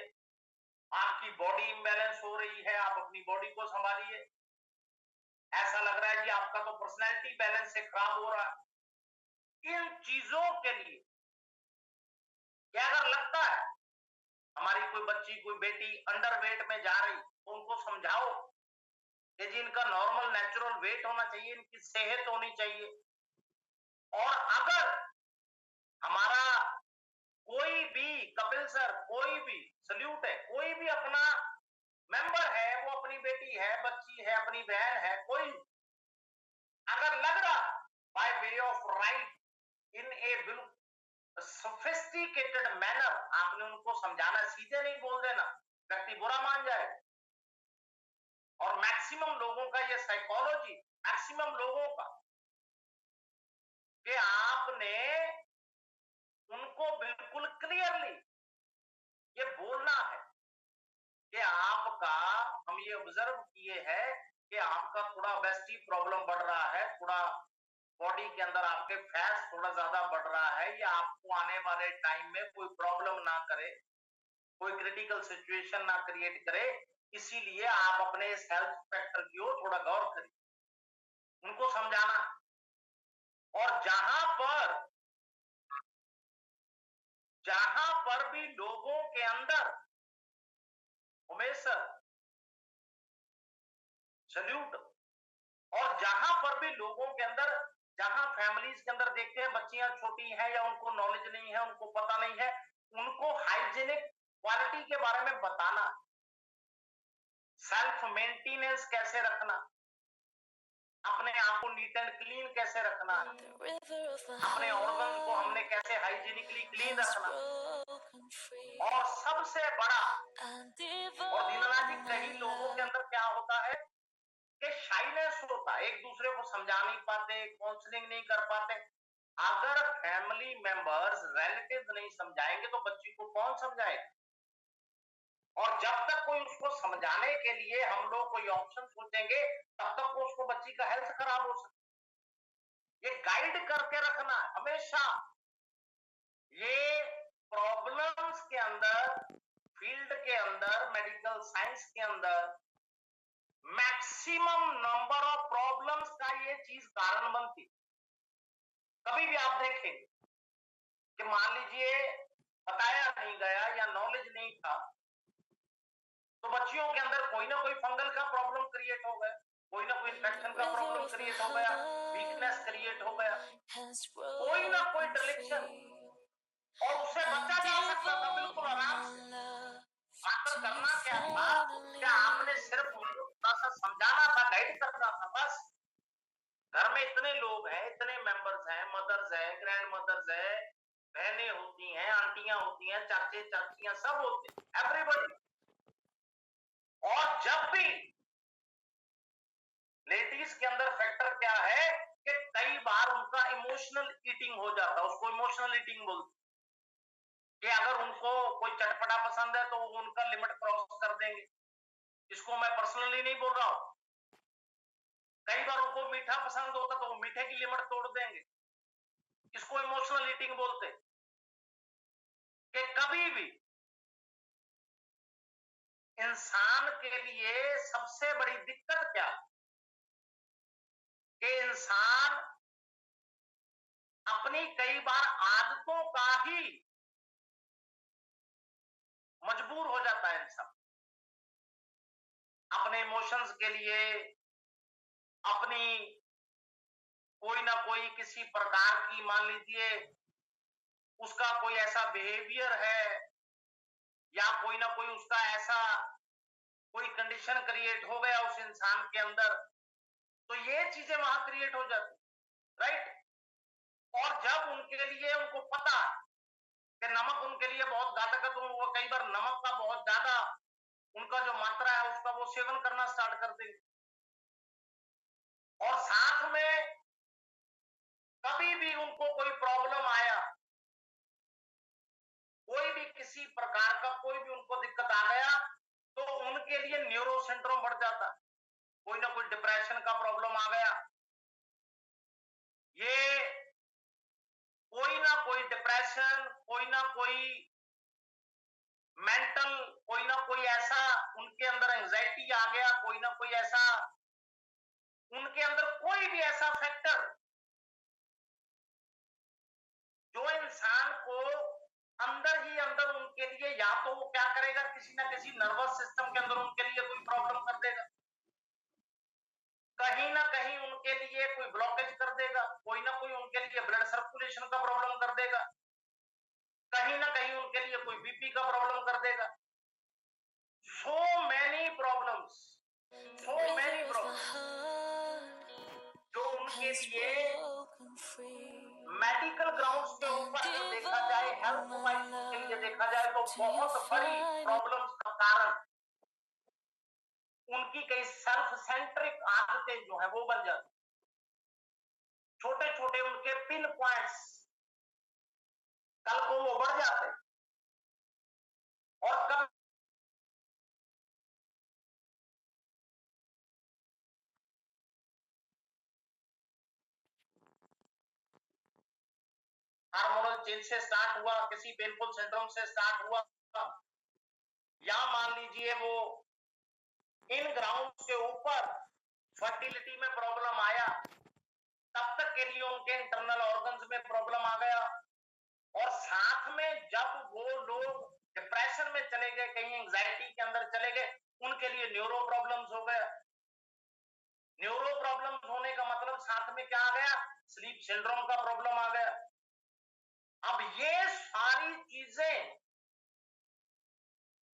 आपकी बॉडी इम्बैलेंस हो रही है, आप अपनी बॉडी को संभालिए, ऐसा लग रहा है जी आपका तो पर्सनैलिटी बैलेंस से खराब हो रहा है। इन चीजों के लिए क्या अगर लगता है हमारी कोई बच्ची, कोई बेटी अंडरवेट में जा रही, तो उनको समझाओ कि जी इनका नॉर्मल नेचुरल वेट होना चाहिए, इनकी सेहत होनी चाहिए। और अगर हमारा कोई भी, कपिल सर, कोई भी सल्यूट है, कोई भी अपना मेंबर है, वो अपनी बेटी है, बच्ची है, अपनी बहन है, कोई अगर लग रहा बाय वे ऑफ राइट इन ए बिल्कुल सोफिस्टिकेटेड मैनर, आपने उनको समझाना, सीधे नहीं बोल देना, व्यक्ति बुरा मान जाए। और मैक्सिमम लोगों का ये साइकोलॉजी, मैक्सिमम लोगों का, कि आपने उनको बिल्कुल क्लियरली ये बोलना है कि आपका, हम ये ऑब्जर्व किए हैं कि आपका थोड़ा ओबेसिटी प्रॉब्लम बढ़ रहा है, थोड़ा बॉडी के अंदर आपके फैट्स थोड़ा ज्यादा बढ़ रहा है, या आपको आने वाले टाइम में कोई प्रॉब्लम ना करे, कोई क्रिटिकल सिचुएशन ना क्रिएट करे, इसीलिए आप अपने इस हेल्थ फैक्टर की ओर थोड़ा गौर करिए, उनको समझाना। और जहां पर भी लोगों के अंदर, उमेश सर सल्यूट, और जहां पर भी लोगों के अंदर, जहां फैमिलीज के अंदर देखते हैं बच्चियां छोटी हैं या उनको नॉलेज नहीं है, उनको पता नहीं है, उनको हाइजीनिक क्वालिटी के बारे में बताना, सेल्फ मेंटेनेंस कैसे रखना, अपने आप को नीट एंड क्लीन कैसे रखना है, अपने ऑर्गन को हमने कैसे हाइजीनिकली क्लीन रखना। और सबसे बड़ा, और दीनानाथ जी कई लोगों के अंदर क्या होता है कि शाइनेस होता है, एक दूसरे को समझा नहीं पाते, काउंसलिंग नहीं कर पाते। अगर फैमिली मेंबर्स, रिलेटिव नहीं समझाएंगे तो बच्ची को कौन समझाएगा? और जब तक कोई उसको समझाने के लिए हम लोग कोई ऑप्शन सोचेंगे, तब तक तो उसको बच्ची का हेल्थ खराब हो सकता है। ये गाइड करके रखना हमेशा। ये प्रॉब्लम्स के अंदर, फील्ड के अंदर, मेडिकल साइंस के अंदर मैक्सिमम नंबर ऑफ प्रॉब्लम्स का ये चीज कारण बनती। कभी भी आप देखेंगे कि मान लीजिए बताया नहीं गया या नॉलेज नहीं था, तो बच्चियों के अंदर कोई ना कोई फंगल का प्रॉब्लम क्रिएट हो गया, कोई ना कोई इन्फेक्शन का प्रॉब्लम क्रिएट हो गया, वीकनेस क्रिएट हो गया, कोई ना कोई डायरेक्शन, और उससे बचा जा सकता सकता था बिल्कुल आराम से। आखिर करना क्या था? क्या आपने सिर्फ उनको थोड़ा सा समझाना था, गाइड करना था, बस। घर में इतने लोग हैं, इतने मेंबर्स हैं, मदर्स हैं, ग्रैंड मदर्स हैं, बहनें होती हैं, आंटियां होती हैं, चाचे चाचियां सब होते हैं, एवरीबॉडी। और जब भी लेडीज के अंदर फैक्टर क्या है कि कई बार उनका इमोशनल ईटिंग हो जाता है, उसको इमोशनल ईटिंग बोलते हैं। कि अगर उनको कोई चटपटा पसंद है तो वो उनका लिमिट क्रॉस कर देंगे। इसको मैं पर्सनली नहीं बोल रहा हूं। कई बार उनको मीठा पसंद होता तो वो मीठे की लिमिट तोड़ देंगे। इसको इमोशनल ईटिंग बोलते हैं। कि कभी भी इंसान के लिए सबसे बड़ी दिक्कत क्या है? कि इंसान अपनी कई बार आदतों का ही मजबूर हो जाता है इंसान। अपने इमोशंस के लिए, अपनी कोई ना कोई किसी प्रकार की, मान लीजिए उसका कोई ऐसा बिहेवियर है, या कोई ना कोई उसका ऐसा कोई कंडीशन क्रिएट हो गया उस इंसान के अंदर, तो ये चीजें वहां क्रिएट हो जाती, राइट। और जब उनके लिए, उनको पता है कि नमक उनके लिए बहुत घातक है, तो वो कई बार नमक का बहुत ज्यादा उनका जो मात्रा है उसका वो सेवन करना स्टार्ट कर देंगे। और साथ में कभी भी उनको कोई प्रॉब्लम आया, कोई भी किसी प्रकार का कोई भी उनको दिक्कत आ गया, तो उनके लिए न्यूरो सिंड्रोम बढ़ जाता। कोई ना कोई डिप्रेशन का प्रॉब्लम आ गया, ये कोई ना कोई डिप्रेशन, कोई ना कोई मेंटल, कोई ना कोई ऐसा उनके अंदर एंजाइटी आ गया, कोई ना कोई ऐसा उनके अंदर कोई भी ऐसा फैक्टर जो इंसान को अंदर ही अंदर उनके लिए, या तो वो क्या करेगा, किसी ना किसी नर्वस सिस्टम के अंदर उनके लिए कोई प्रॉब्लम कर देगा, कहीं ना कहीं उनके लिए कोई ब्लॉकेज कर देगा, कोई ना कोई उनके लिए ब्लड सर्कुलेशन का प्रॉब्लम कर देगा, कहीं ना कहीं उनके लिए कोई बीपी का प्रॉब्लम कर देगा। So many problems, so many problems जो उनके लिए मेडिकल ग्राउंड्स के ऊपर अगर देखा जाए, हेल्थ वाइज के लिए देखा जाए, तो बहुत बड़ी प्रॉब्लम्स का कारण उनकी कई सेल्फ सेंट्रिक आदतें जो है वो बन जाती। छोटे छोटे उनके पिन पॉइंट्स कल को वो बढ़ जाते हैं। और कभी हार्मोनल चेंज से स्टार्ट हुआ, किसी पेनफुल सिंड्रोम से स्टार्ट हुआ, या मान लीजिए वो इन ग्राउंड्स के ऊपर फर्टिलिटी में प्रॉब्लम आया, तब तक के लिए उनके इंटरनल ऑर्गन्स में प्रॉब्लम आ गया। और साथ में जब वो लोग डिप्रेशन में चले गए, कहीं एंजाइटी के अंदर चले गए, उनके लिए न्यूरो प्रॉब्लम्स हो गया। न्यूरो प्रॉब्लम्स होने का मतलब साथ में क्या आ गया, स्लीप सिंड्रोम का प्रॉब्लम आ गया। अब ये सारी चीजें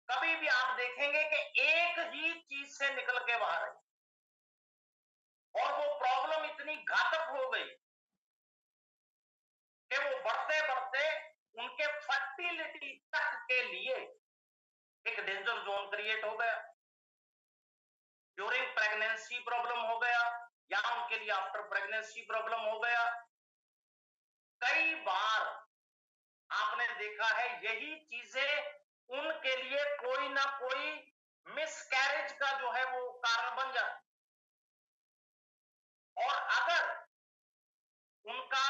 कभी भी आप देखेंगे कि एक ही चीज से निकल के बाहर आई, और वो प्रॉब्लम इतनी घातक हो गई कि वो बढ़ते बढ़ते उनके फर्टिलिटी तक के लिए एक डेंजर जोन क्रिएट हो गया। ड्यूरिंग प्रेगनेंसी प्रॉब्लम हो गया, या उनके लिए आफ्टर प्रेगनेंसी प्रॉब्लम हो गया। कई बार आपने देखा है यही चीजें उनके लिए कोई ना कोई मिसकैरेज का जो है वो कारण बन जाता। और अगर उनका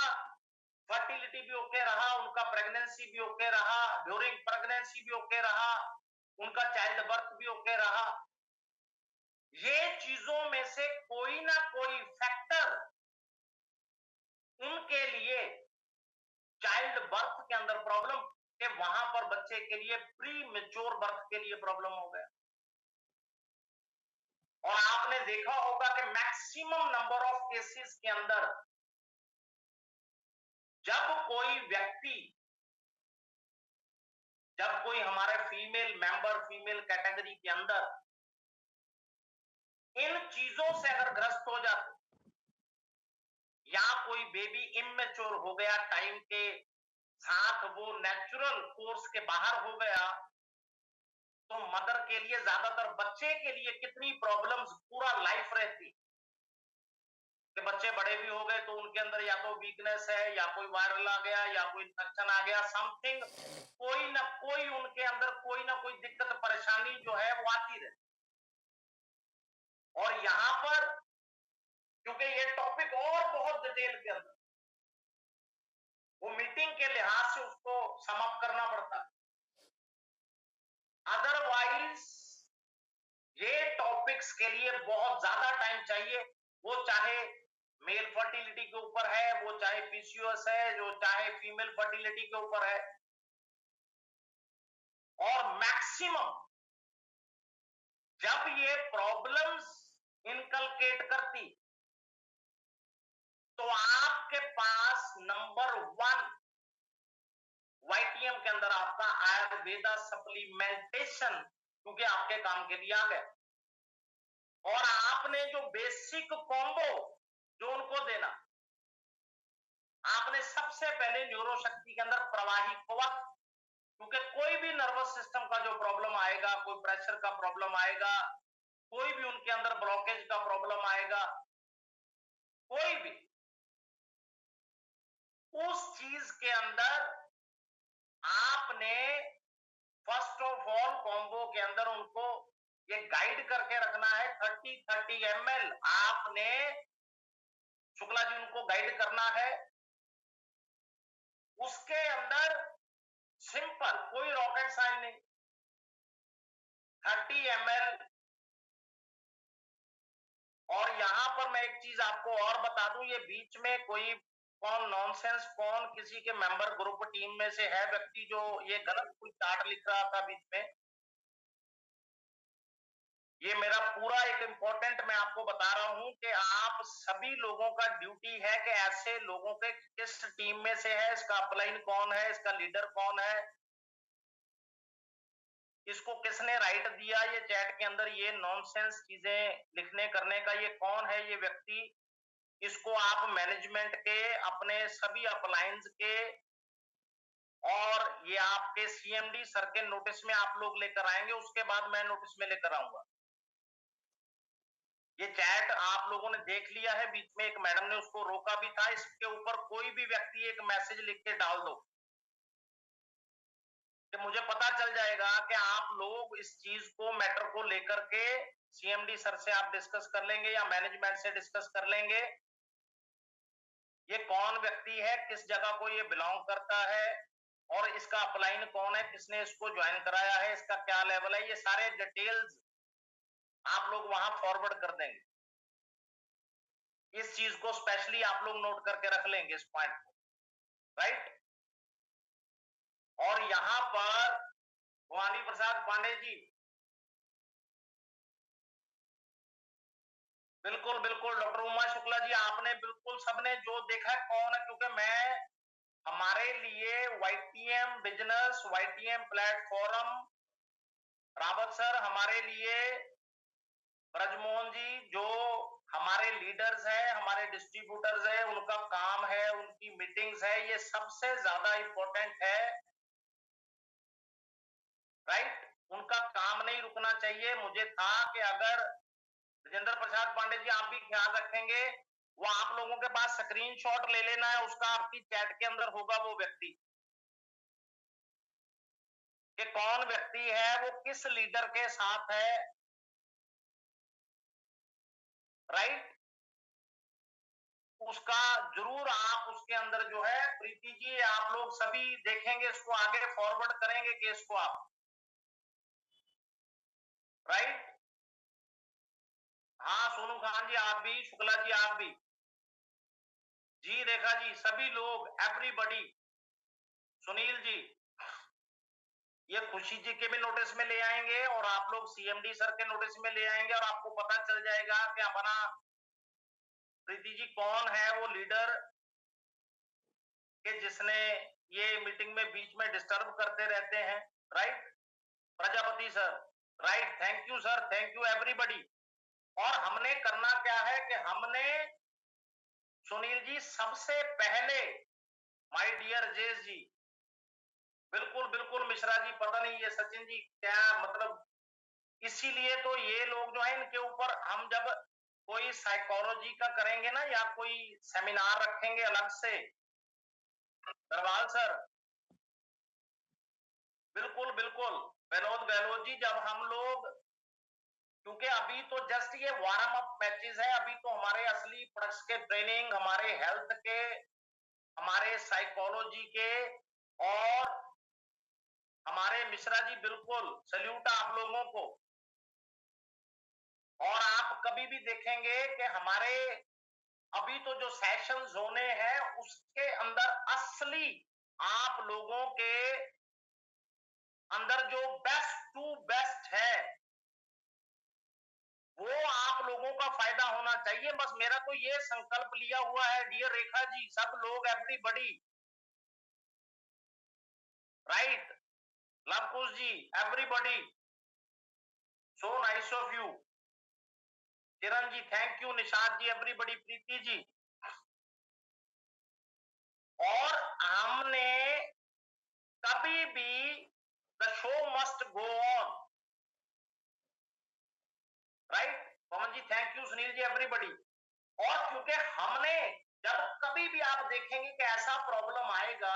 फर्टिलिटी भी ओके रहा, उनका प्रेगनेंसी भी ओके रहा, ड्यूरिंग प्रेगनेंसी भी ओके रहा, उनका चाइल्ड बर्थ भी ओके रहा, ये चीजों में से कोई ना कोई फैक्टर उनके लिए चाइल्ड बर्थ के अंदर प्रॉब्लम, के वहां पर बच्चे के लिए प्री मेच्योर बर्थ के लिए प्रॉब्लम हो गया। और आपने देखा होगा कि मैक्सिमम नंबर ऑफ केसेस के अंदर जब कोई व्यक्ति जब कोई हमारे फीमेल मेंबर फीमेल कैटेगरी के अंदर इन चीजों से अगर ग्रस्त हो जाते, या कोई बेबी इमेच्योर हो गया, टाइम के साथ वो नेचुरल कोर्स के बाहर हो गया, तो मदर के लिए, ज्यादातर बच्चे के लिए कितनी प्रॉब्लम्स पूरा लाइफ रहती कि बच्चे बड़े भी हो गए तो उनके अंदर या तो वीकनेस है, या कोई वायरल आ गया, या कोई इन्फेक्शन आ गया, समथिंग, कोई ना कोई उनके अंदर कोई ना कोई दिक्कत परेशानी जो है वो आती रहती। और यहां पर क्योंकि ये टॉपिक और बहुत डिटेल के अंदर, वो मीटिंग के लिहाज से उसको समाप्त करना पड़ता है, अदरवाइज ये टॉपिक्स के लिए बहुत ज्यादा टाइम चाहिए, वो चाहे मेल फर्टिलिटी के ऊपर है, वो चाहे पीसीओएस है, जो चाहे फीमेल फर्टिलिटी के ऊपर है। और मैक्सिमम जब ये प्रॉब्लम्स इनकलकेट करती, तो आपके पास नंबर 1 वाईटीएम के अंदर आपका आयुर्वेदा सप्लीमेंटेशन, क्योंकि आपके काम के लिए आ गया। और आपने जो बेसिक कॉम्बो जो उनको देना, आपने सबसे पहले न्यूरोशक्ति के अंदर प्रवाही कवच, क्योंकि कोई भी नर्वस सिस्टम का जो प्रॉब्लम आएगा, कोई प्रेशर का प्रॉब्लम आएगा, कोई भी उनके अंदर ब्लॉकेज का प्रॉब्लम आएगा, कोई भी उस चीज के अंदर आपने फर्स्ट ऑफ ऑल कॉम्बो के अंदर उनको ये गाइड करके रखना है। 30 ml आपने शुक्ला जी उनको गाइड करना है। उसके अंदर सिंपल, कोई रॉकेट साइंस नहीं, 30 ml। और यहां पर मैं एक चीज आपको और बता दूं, ये बीच में कोई कौन नॉनसेंस, कौन किसी के मेंबर ग्रुप टीम में से है व्यक्ति जो ये गलत कोई चार्ट लिख रहा था बीच में, ये मेरा पूरा एक इंपॉर्टेंट मैं आपको बता रहा हूं कि आप सभी लोगों का ड्यूटी है कि ऐसे लोगों के किस टीम में से है, इसका अपलाइन कौन है, इसका लीडर कौन है, इसको किसने राइट दिया ये चैट के अंदर ये नॉनसेंस चीजें लिखने करने का, ये कौन है ये व्यक्ति, इसको आप मैनेजमेंट के अपने सभी अपलायंस के और ये आपके सीएमडी सर के नोटिस में आप लोग लेकर आएंगे, उसके बाद मैं नोटिस में लेकर आऊंगा। ये चैट आप लोगों ने देख लिया है, बीच में एक मैडम ने उसको रोका भी था, इसके ऊपर कोई भी व्यक्ति एक मैसेज लिख के डाल दो कि मुझे पता चल जाएगा कि आप लोग इस चीज को, मैटर को लेकर के सीएमडी सर से आप डिस्कस कर लेंगे या मैनेजमेंट से डिस्कस कर लेंगे। ये कौन व्यक्ति है, किस जगह को ये बिलोंग करता है, और इसका अपलाइन कौन है, किसने इसको ज्वाइन कराया है, इसका क्या लेवल है, ये सारे डिटेल्स आप लोग वहां फॉरवर्ड कर देंगे। इस चीज को स्पेशली आप लोग नोट करके रख लेंगे इस पॉइंट को, राइट। और यहां पर भवानी प्रसाद पांडे जी, बिल्कुल बिल्कुल डॉक्टर उमा शुक्ला जी, आपने बिल्कुल सबने जो देखा कौन है, क्योंकि मैं हमारे लिए YTM business, YTM platform, Rawat sir हमारे लिए, ब्रजमोहन जी जो हमारे लीडर्स हैं, हमारे डिस्ट्रीब्यूटर्स हैं, उनका काम है, उनकी मीटिंग्स है, ये सबसे ज्यादा इंपॉर्टेंट है, राइट। उनका काम नहीं रुकना चाहिए। मुझे था कि अगर विजेंद्र प्रसाद पांडे जी आप भी ख्याल रखेंगे, वो आप लोगों के पास स्क्रीनशॉट ले लेना है, उसका आपकी चैट के अंदर होगा वो व्यक्ति, कि कौन व्यक्ति है, वो किस लीडर के साथ है, राइट। उसका जरूर आप उसके अंदर जो है, प्रीति जी आप लोग सभी देखेंगे, इसको आगे फॉरवर्ड करेंगे केस को आप, राइट। हाँ सोनू खान जी आप भी, शुक्ला जी आप भी, जी रेखा जी, सभी लोग, एवरीबॉडी, सुनील जी, ये खुशी जी के भी नोटिस में ले आएंगे और आप लोग सीएमडी सर के नोटिस में ले आएंगे, और आपको पता चल जाएगा कि अपना प्रीति जी कौन है वो लीडर कि जिसने ये मीटिंग में बीच में डिस्टर्ब करते रहते हैं, right Prajapati sir, right, thank you sir, thank you everybody. और हमने करना क्या है कि हमने, सुनील जी, सबसे पहले, माय डियर जेस जी, बिल्कुल बिल्कुल मिश्रा जी, पता नहीं ये सचिन जी क्या मतलब, इसीलिए तो ये लोग जो है इनके ऊपर हम जब कोई साइकोलॉजी का करेंगे ना या कोई सेमिनार रखेंगे अलग से, दरबाल सर, बिल्कुल बिल्कुल, विनोद गहलोत जी, जब हम लोग, क्योंकि अभी तो जस्ट ये वार्म अप मैचेस है, अभी तो हमारे असली प्रोडक्ट्स के ट्रेनिंग, हमारे हेल्थ के, हमारे साइकोलॉजी के, और हमारे मिश्रा जी, बिल्कुल सल्यूट आप लोगों को। और आप कभी भी देखेंगे कि हमारे अभी तो जो सेशंस होने हैं उसके अंदर असली आप लोगों के अंदर जो बेस्ट टू बेस्ट है वो आप लोगों का फायदा होना चाहिए। बस मेरा तो ये संकल्प लिया हुआ है, डियर रेखा जी, सब लोग, everybody, right, Lavkush ji, everybody, so nice of you, Kiran ji, thank you, Nishad ji, everybody, Preeti ji. और हमने कभी भी, the show must go on, right, Pawan ji, thank you, Sunil ji, everybody. और क्योंकि हमने, जब कभी भी आप देखेंगे कि ऐसा प्रॉब्लम आएगा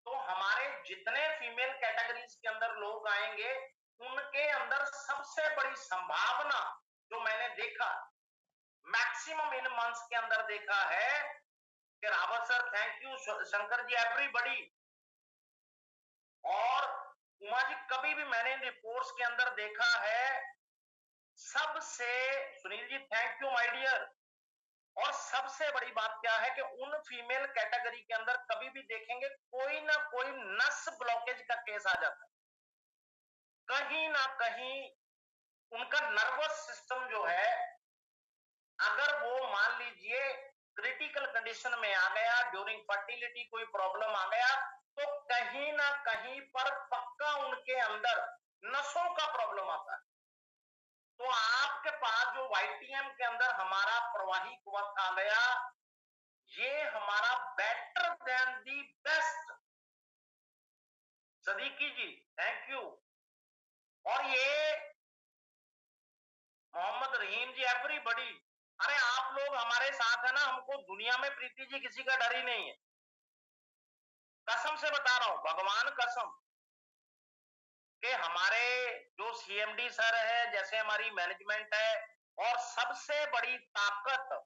तो हमारे जितने फीमेल कैटेगरीज के अंदर लोग आएंगे उनके अंदर सबसे बड़ी संभावना जो मैंने देखा, मैक्सिमम इन मंथ्स के अंदर देखा है कि Rawat sir, thank you, Shankar ji, everybody, और उमा जी, कभी भी मैंने रिपोर्ट्स के अंदर देखा है सबसे, Sunil ji, thank you my dear, और सबसे बड़ी बात क्या है कि उन फीमेल कैटेगरी के अंदर कभी भी देखेंगे कोई ना कोई नस ब्लॉकेज का केस आ जाता है, कहीं ना कहीं उनका नर्वस सिस्टम जो है, अगर वो मान लीजिए क्रिटिकल कंडीशन में आ गया, ड्यूरिंग फर्टिलिटी कोई प्रॉब्लम आ गया, तो कहीं ना कहीं पर पक्का उनके अंदर नसों का प्रॉब्लम आता है। तो आपके पास जो वाईटीएम के अंदर हमारा प्रवाहिक वक्त आ गया, ये हमारा better than the best, Siddiqui ji, thank you. और ये मोहम्मद रहीम जी, एवरीबॉडी, अरे आप लोग हमारे साथ है ना, हमको दुनिया में प्रीति जी किसी का डर ही नहीं है, कसम से बता रहा हूं, भगवान कसम, कि हमारे जो सीएमडी सर है, जैसे हमारी मैनेजमेंट है, और सबसे बड़ी ताकत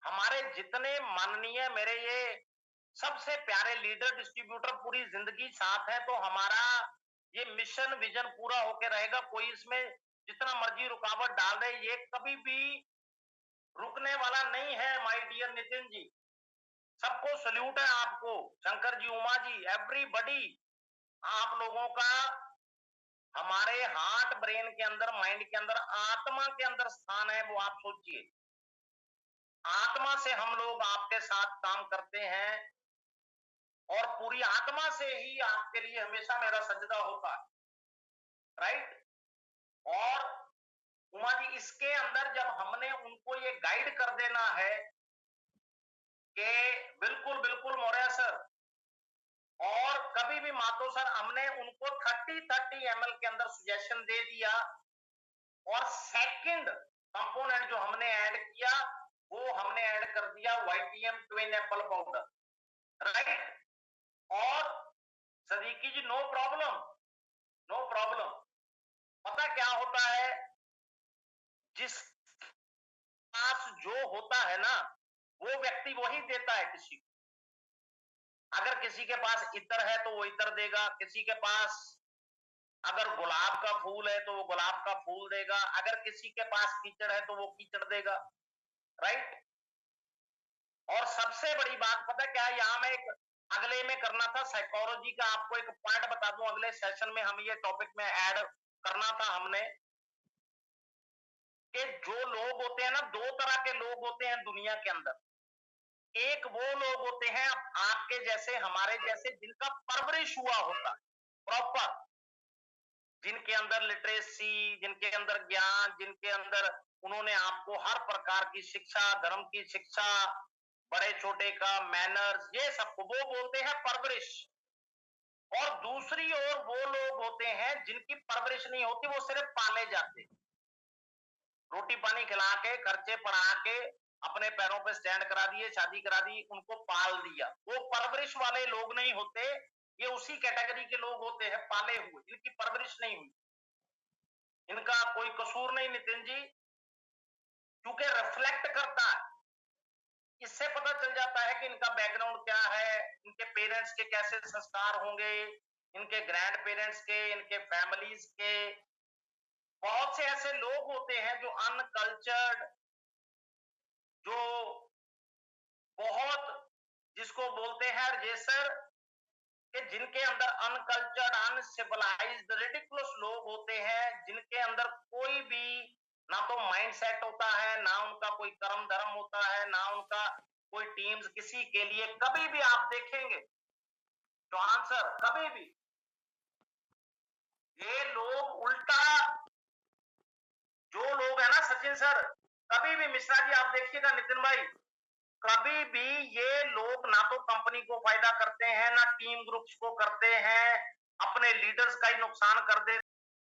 हमारे जितने माननीय मेरे ये सबसे प्यारे लीडर डिस्ट्रीब्यूटर पूरी जिंदगी साथ है, तो हमारा ये मिशन विजन पूरा होके रहेगा। कोई इसमें जितना मर्जी रुकावट डाल दे, ये कभी भी रुकने वाला नहीं है, माय डियर नितिन जी, सबको सल्यूट है आपको, शंकर जी, उमा जी, एवरीबॉडी, आप लोगों का हमारे हार्ट, ब्रेन के अंदर, माइंड के अंदर, आत्मा के अंदर स्थान है, वो आप सोचिए, आत्मा से हम लोग आपके साथ काम करते हैं और पूरी आत्मा से ही आपके लिए हमेशा मेरा सजदा होता है, राइट। और उमा जी, इसके अंदर जब हमने उनको ये गाइड कर देना है कि बिल्कुल बिल्कुल मौर्य सर, और कभी भी मातो सर, हमने उनको 30-30 ml के अंदर सजेशन दे दिया, और सेकंड कंपोनेंट जो हमने ऐड किया वो हमने ऐड कर दिया YTM twin Apple powder, right. और सदीकी जी, नो प्रॉब्लम, नो प्रॉब्लम। पता क्या होता है, जिस पास जो होता है ना वो व्यक्ति वही देता है किसी को, अगर किसी के पास इत्र है तो वो इत्र देगा, किसी के पास अगर गुलाब का फूल है तो वो गुलाब का फूल देगा, अगर किसी के पास कीचड़ है तो वो कीचड़ देगा, राइट। और सबसे बड़ी बात पता क्या है, यहां मैं एक अगले में करना था साइकोलॉजी का, आपको एक पॉइंट बता दूं, अगले सेशन में हम ये टॉपिक में ऐड करना था हमने, कि जो लोग होते हैं ना, दो तरह के लोग होते हैं दुनिया के अंदर, एक वो लोग होते हैं आपके जैसे, हमारे जैसे, जिनका परवरिश हुआ होता है, प्रॉपर, जिनके अंदर लिटरेसी, जिनके अंदर ज्ञान, जिनके अंदर उन्होंने आपको हर प्रकार की शिक्षा, धर्म की शिक्षा, बड़े छोटे का मैनर्स, ये सब वो बोलते हैं परवरिश। और दूसरी ओर वो लोग होते हैं जिनकी परवरिश नहीं होती, वो सिर्फ पाले जाते, रोटी पानी खिला के, खर्चे पढ़ा के, अपने पैरों पे स्टैंड करा दिए, शादी करा दी, उनको पाल दिया। वो परवरिश वाले लोग नहीं होते, ये उसी कैटेगरी के लोग होते हैं पाले हुए, इनकी परवरिश नहीं हुई। इनका कोई कसूर नहीं नितिन जी, क्योंकि रिफ्लेक्ट करता है, इससे पता चल जाता है कि इनका बैकग्राउंड क्या है, इनके पेरेंट्स के कैसे संस्कार होंगे, इनके ग्रैंड पेरेंट्स के, इनके फैमिलीज के। बहुत से ऐसे लोग होते हैं जो अनकल्चर्ड, जो बहुत, जिसको बोलते हैं रेसर, कि जिनके अंदर अनकल्चर्ड, अनसिविलाइज्ड, रिडिकुलस लोग होते हैं, जिनके अंदर कोई भी ना तो माइंड सेट होता है, ना उनका कोई कर्म धर्म होता है, ना उनका कोई टीम्स किसी के लिए। कभी भी आप देखेंगे तो आंसर, कभी भी ये लोग उल्टा, जो लोग है ना सचिन सर, कभी भी मिश्रा जी आप देखिएगा, नितिन भाई, कभी भी ये लोग ना तो कंपनी को फायदा करते हैं, ना टीम ग्रुप्स को करते हैं, अपने लीडर्स का ही नुकसान कर देते